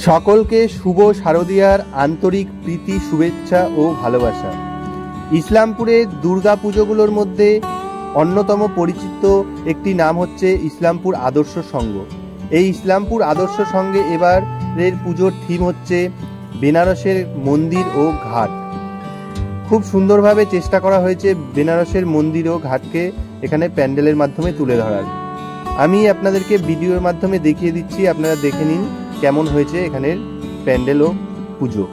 সকলকে শুভ শারদীয়ার আন্তরিক প্রীতি, শুভেচ্ছা ও ভালোবাসা। ইসলামপুরের দুর্গা পুজোগুলোর মধ্যে অন্যতম পরিচিত একটি নাম হচ্ছে ইসলামপুর আদর্শ সংঘ। এই ইসলামপুর আদর্শ সংঘে এবারের পুজোর থিম হচ্ছে বেনারসের মন্দির ও ঘাট। খুব সুন্দরভাবে চেষ্টা করা হয়েছে বেনারসের মন্দির ও ঘাটকে এখানে প্যান্ডেলের মাধ্যমে তুলে ধরার। আমি আপনাদেরকে ভিডিওর মাধ্যমে দেখিয়ে দিচ্ছি, আপনারা দেখে নিন কেমন হয়েছে এখানের প্যান্ডেল ও পুজো।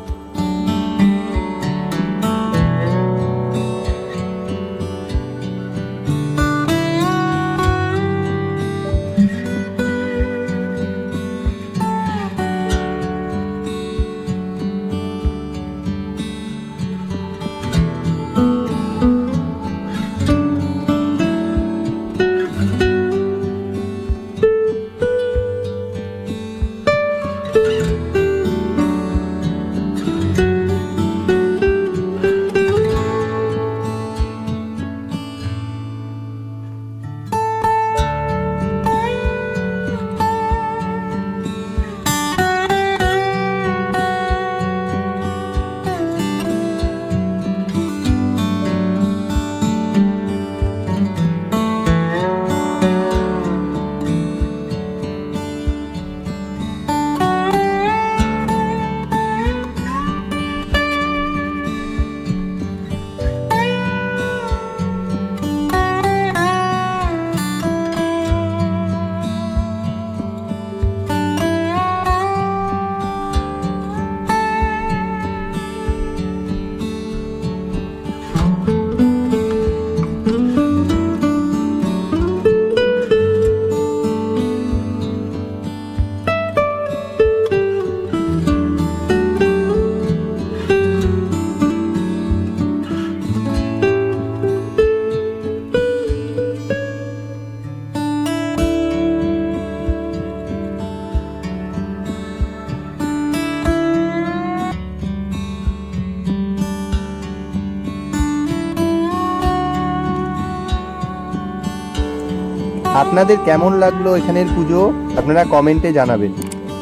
আপনাদের কেমন লাগলো এখানের পুজো আপনারা কমেন্টে জানাবেন।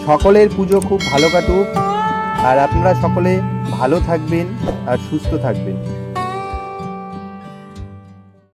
সকলের পুজো খুব ভালো কাটুক, আর আপনারা সকলে ভালো থাকবেন আর সুস্থ থাকবেন।